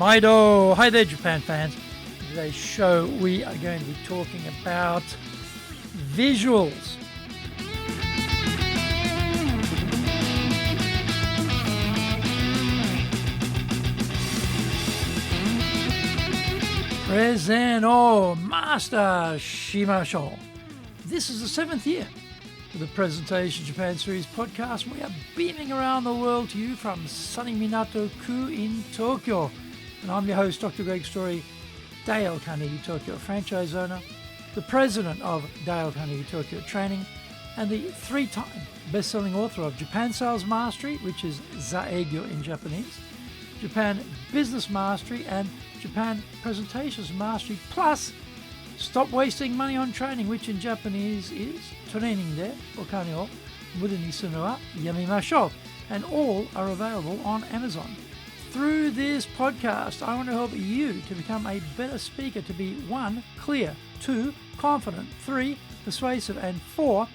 Maido! Hi there, Japan fans. In today's show, we are going to be talking about visuals. Present Master Shimashou. This is the 7th year of the Presentation Japan Series podcast. We are beaming around the world to you from sunny Minato-ku in Tokyo. And I'm your host, Dr. Greg Story, Dale Carnegie Tokyo franchise owner, the president of Dale Carnegie Tokyo Training, and the 3-time best-selling author of Japan Sales Mastery, which is Zaegyo in Japanese, Japan Business Mastery, and Japan Presentations Mastery, plus Stop Wasting Money on Training, which in Japanese is Training de okane o muda ni suru wa yamimashou, and all are available on Amazon. Through this podcast, I want to help you to become a better speaker, to be 1, clear, 2, confident, 3, persuasive, and 4,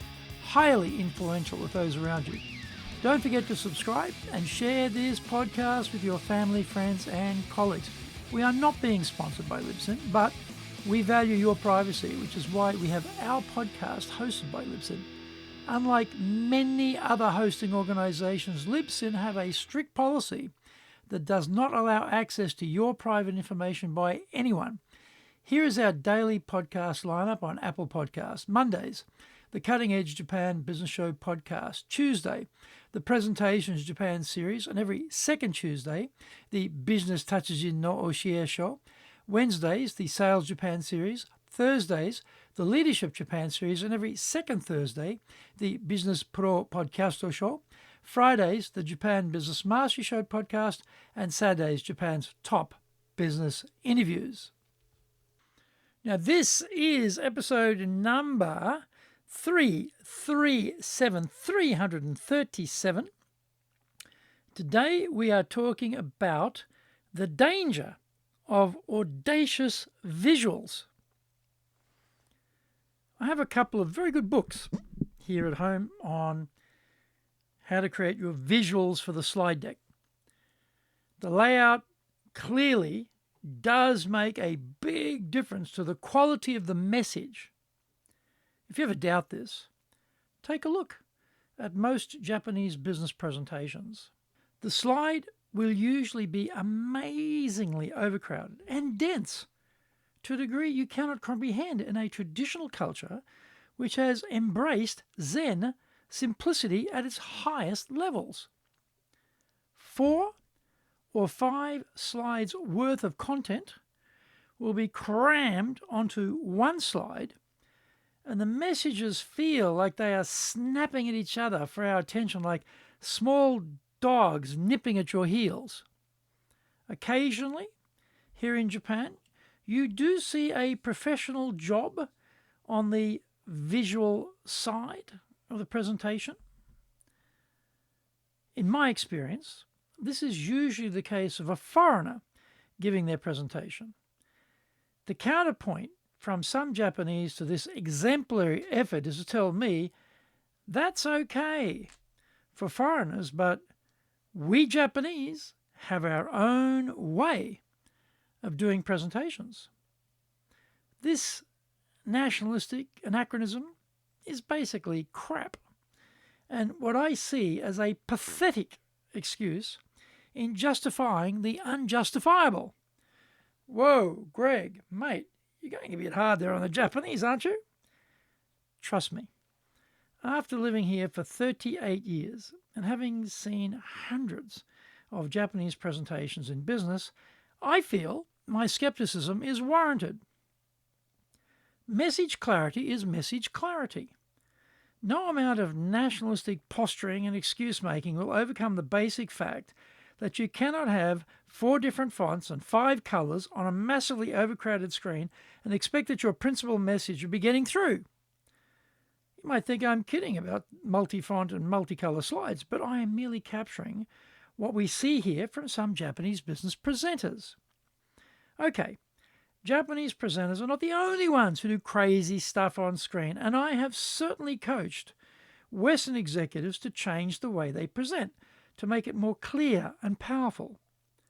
highly influential with those around you. Don't forget to subscribe and share this podcast with your family, friends, and colleagues. We are not being sponsored by Libsyn, but we value your privacy, which is why we have our podcast hosted by Libsyn. Unlike many other hosting organizations, Libsyn have a strict policy that does not allow access to your private information by anyone. Here is our daily podcast lineup on Apple Podcasts. Mondays, the Cutting Edge Japan Business Show podcast. Tuesday, the Presentations Japan series, and every second Tuesday, the Business Tatsujin no Oshie show. Wednesdays, the Sales Japan series. Thursdays, the Leadership Japan series, and every second Thursday, the Business Pro Podcasto show. Fridays, the Japan Business Mastery Show podcast, and Saturdays, Japan's top business interviews. Now, this is episode number 337. Today, we are talking about the danger of audacious visuals. I have a couple of very good books here at home on how to create your visuals for the slide deck. The layout clearly does make a big difference to the quality of the message. If you ever doubt this, take a look at most Japanese business presentations. The slide will usually be amazingly overcrowded and dense to a degree you cannot comprehend in a traditional culture which has embraced Zen simplicity at its highest levels. 4 or 5 slides worth of content will be crammed onto one slide, and the messages feel like they are snapping at each other for our attention, like small dogs nipping at your heels. Occasionally, here in Japan, you do see a professional job on the visual side of the presentation. In my experience, this is usually the case of a foreigner giving their presentation. The counterpoint from some Japanese to this exemplary effort is to tell me that's okay for foreigners, but we Japanese have our own way of doing presentations. This nationalistic anachronism is basically crap, and what I see as a pathetic excuse in justifying the unjustifiable. Whoa, Greg, mate, you're going a bit hard there on the Japanese, aren't you? Trust me, after living here for 38 years and having seen hundreds of Japanese presentations in business, I feel my skepticism is warranted. Message clarity is message clarity. No amount of nationalistic posturing and excuse-making will overcome the basic fact that you cannot have 4 different fonts and 5 colours on a massively overcrowded screen and expect that your principal message will be getting through. You might think I'm kidding about multi-font and multicolour slides, but I am merely capturing what we see here from some Japanese business presenters. Okay, Japanese presenters are not the only ones who do crazy stuff on screen, and I have certainly coached Western executives to change the way they present, to make it more clear and powerful.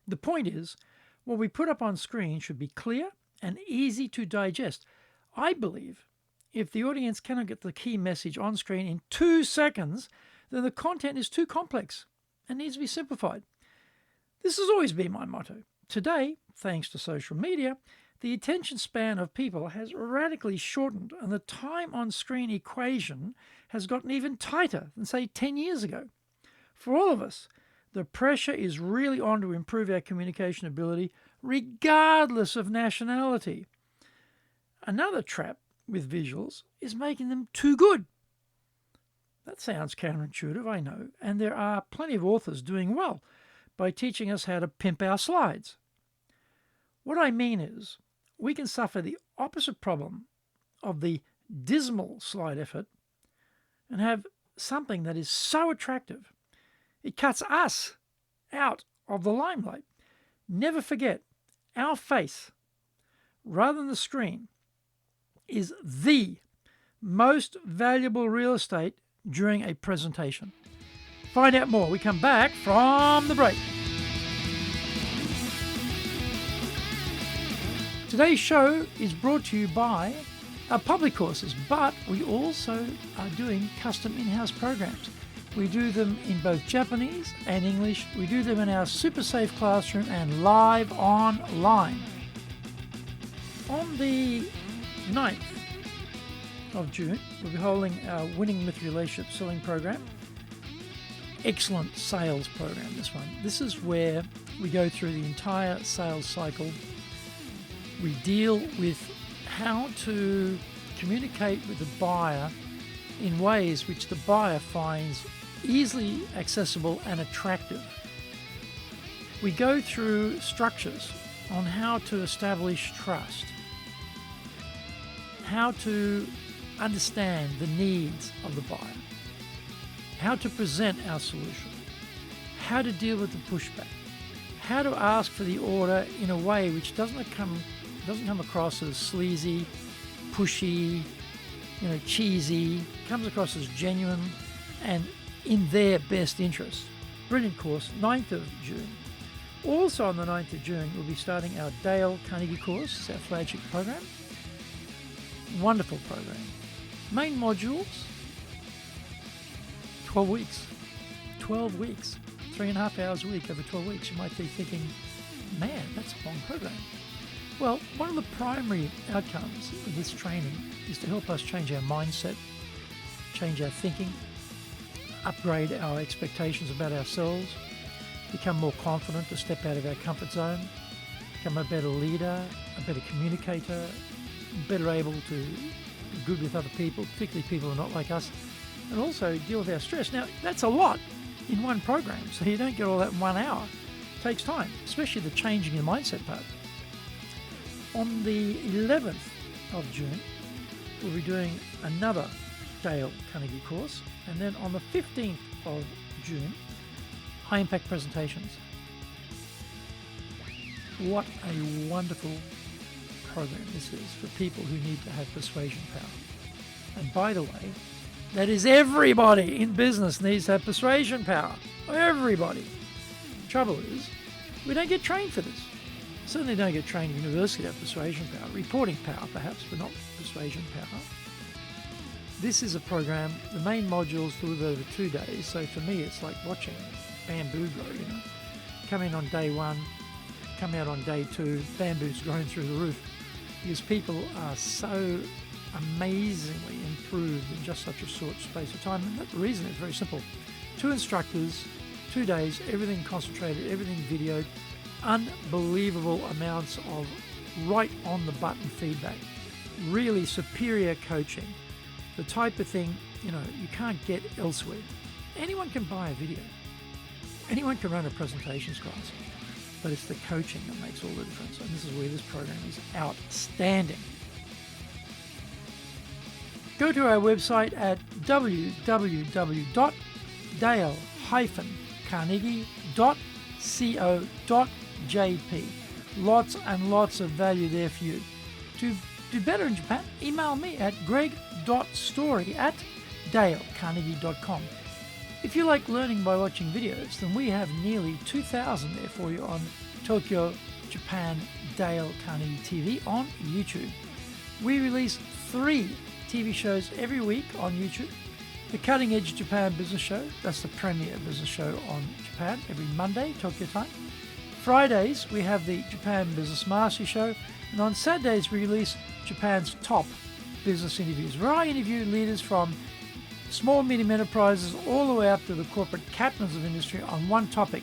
The point is, What we put up on screen should be clear and easy to digest. I believe if the audience cannot get the key message on screen in 2 seconds, then the content is too complex and needs to be simplified. This has always been my motto. Today, thanks to social media, the attention span of people has radically shortened, and the time on screen equation has gotten even tighter than, say, 10 years ago. For all of us, the pressure is really on to improve our communication ability regardless of nationality. Another trap with visuals is making them too good. That sounds counterintuitive, I know, and there are plenty of authors doing well by teaching us how to pimp our slides. What I mean is, we can suffer the opposite problem of the dismal slide effort and have something that is so attractive it cuts us out of the limelight. Never forget, our face, rather than the screen, is the most valuable real estate during a presentation. Find out more. We come back from the break. Today's show is brought to you by our public courses, but we also are doing custom in-house programs. We do them in both Japanese and English. We do them in our super safe classroom and live online. On the 9th of June, we'll be holding our Winning with Relationship Selling program. Excellent sales program, this one. This is where we go through the entire sales cycle. We deal with how to communicate with the buyer in ways which the buyer finds easily accessible and attractive. We go through structures on how to establish trust, how to understand the needs of the buyer, how to present our solution, how to deal with the pushback, how to ask for the order in a way which doesn't come across as sleazy, pushy, cheesy, comes across as genuine and in their best interest. Brilliant course, 9th of June. Also on the 9th of June, we'll be starting our Dale Carnegie course. It's our flagship program. Wonderful program. Main modules, 12 weeks. 12 weeks. 3.5 hours a week over 12 weeks. You might be thinking, man, that's a long program. Well, one of the primary outcomes of this training is to help us change our mindset, change our thinking, upgrade our expectations about ourselves, become more confident to step out of our comfort zone, become a better leader, a better communicator, better able to be good with other people, particularly people who are not like us, and also deal with our stress. Now, that's a lot in one program, so you don't get all that in 1 hour. It takes time, especially the changing your mindset part. On the 11th of June, we'll be doing another Dale Carnegie course, and then on the 15th of June, high impact presentations. What a wonderful program this is for people who need to have persuasion power. And by the way, that is everybody in business needs to have persuasion power. Everybody. Trouble is, we don't get trained for this. Certainly don't get trained at university to have persuasion power. Reporting power, perhaps, but not persuasion power. This is a program, the main modules delivered over 2 days, so for me it's like watching bamboo grow, Come in on day 1, come out on day 2, bamboo's grown through the roof, because people are so amazingly improved in just such a short space of time. And the reason is very simple. 2 instructors, 2 days, everything concentrated, everything videoed, unbelievable amounts of right on the button feedback, really superior coaching, the type of thing you can't get elsewhere. Anyone can buy a video, anyone can run a presentations class, but it's the coaching that makes all the difference, and this is where this program is outstanding. Go to our website at www.dale-carnegie.co.jp. Lots and lots of value there for you. To do better in Japan, email me at greg.story@dalecarnegie.com. If you like learning by watching videos, then we have nearly 2,000 there for you on Tokyo Japan Dale Carnegie TV on YouTube. We release 3 TV shows every week on YouTube. The Cutting Edge Japan Business Show, that's the premier business show on Japan, every Monday, Tokyo time. Fridays, we have the Japan Business Mastery Show, and on Saturdays, we release Japan's top business interviews, where I interview leaders from small, medium enterprises all the way up to the corporate captains of industry on one topic,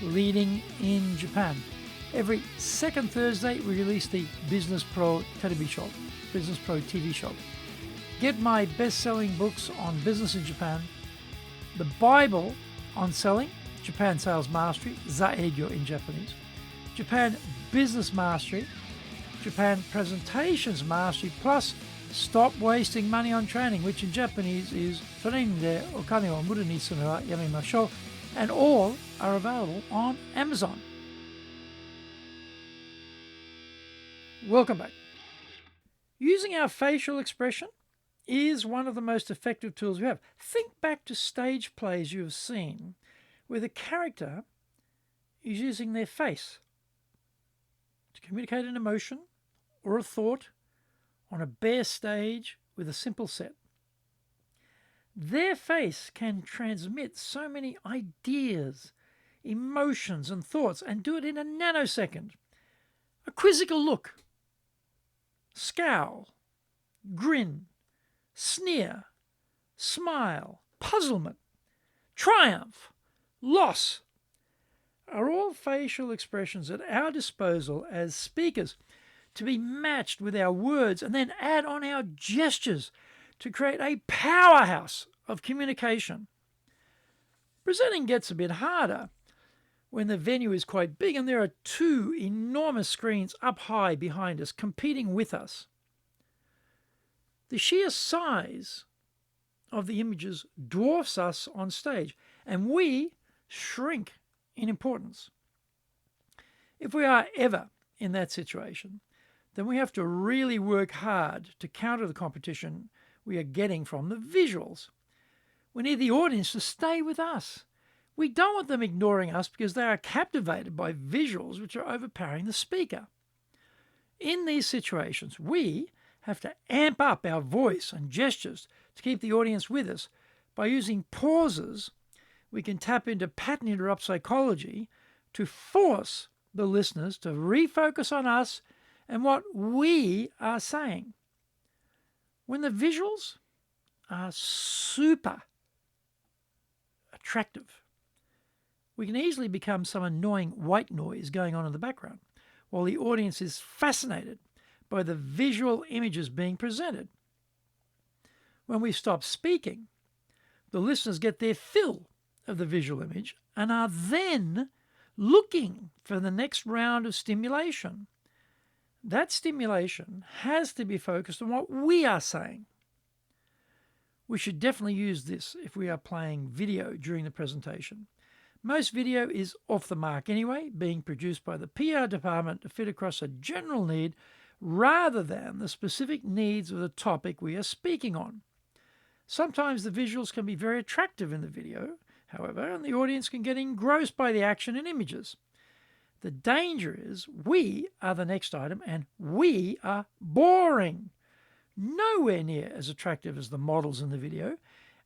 leading in Japan. Every second Thursday, we release the Business Pro TV Show. Get my best-selling books on business in Japan, the Bible on selling, Japan Sales Mastery, Zaegyo in Japanese, Japan Business Mastery, Japan Presentations Mastery, plus Stop Wasting Money on Training, which in Japanese is Training de okane wo muru ni suru wa yamemashou, and all are available on Amazon. Welcome back. Using our facial expression is one of the most effective tools we have. Think back to stage plays you have seen where the character is using their face to communicate an emotion or a thought on a bare stage with a simple set. Their face can transmit so many ideas, emotions and thoughts, and do it in a nanosecond. A quizzical look, scowl, grin, sneer, smile, puzzlement, triumph, loss are all facial expressions at our disposal as speakers to be matched with our words and then add on our gestures to create a powerhouse of communication. Presenting gets a bit harder when the venue is quite big and there are 2 enormous screens up high behind us competing with us. The sheer size of the images dwarfs us on stage, and we shrink in importance. If we are ever in that situation, then we have to really work hard to counter the competition we are getting from the visuals. We need the audience to stay with us. We don't want them ignoring us because they are captivated by visuals which are overpowering the speaker. In these situations, we have to amp up our voice and gestures to keep the audience with us. By using pauses, we can tap into pattern interrupt psychology to force the listeners to refocus on us and what we are saying. When the visuals are super attractive, we can easily become some annoying white noise going on in the background, while the audience is fascinated by the visual images being presented. When we stop speaking, the listeners get their fill of the visual image and are then looking for the next round of stimulation. That stimulation has to be focused on what we are saying. We should definitely use this if we are playing video during the presentation. Most video is off the mark anyway, being produced by the PR department to fit across a general need rather than the specific needs of the topic we are speaking on. Sometimes the visuals can be very attractive in the video, however, and the audience can get engrossed by the action and images. The danger is we are the next item and we are boring, nowhere near as attractive as the models in the video,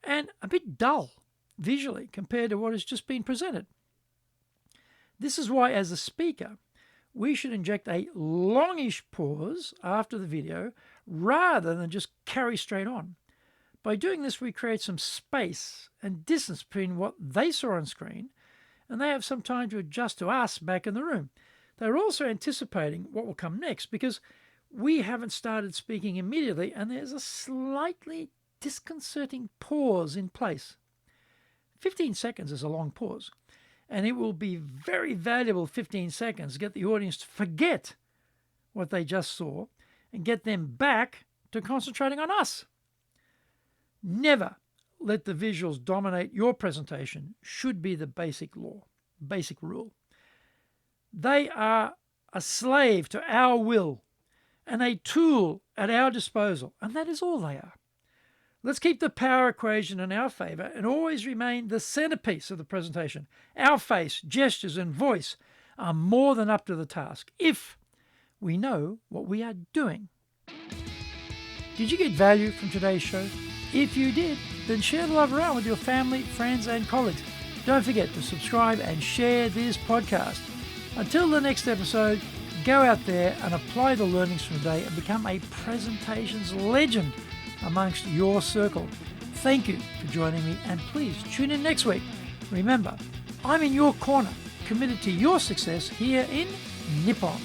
and a bit dull visually compared to what has just been presented. This is why, as a speaker, we should inject a longish pause after the video rather than just carry straight on. By doing this, we create some space and distance between what they saw on screen, and they have some time to adjust to us back in the room. They're also anticipating what will come next because we haven't started speaking immediately, and there's a slightly disconcerting pause in place. 15 seconds is a long pause, and it will be very valuable 15 seconds to get the audience to forget what they just saw and get them back to concentrating on us. Never let the visuals dominate your presentation should be the basic rule. They are a slave to our will and a tool at our disposal, and that is all they are. Let's keep the power equation in our favour and always remain the centrepiece of the presentation. Our face, gestures and voice are more than up to the task if we know what we are doing. Did you get value from today's show? If you did, then share the love around with your family, friends, and colleagues. Don't forget to subscribe and share this podcast. Until the next episode, go out there and apply the learnings from today and become a presentations legend amongst your circle. Thank you for joining me, and please tune in next week. Remember, I'm in your corner, committed to your success here in Nippon.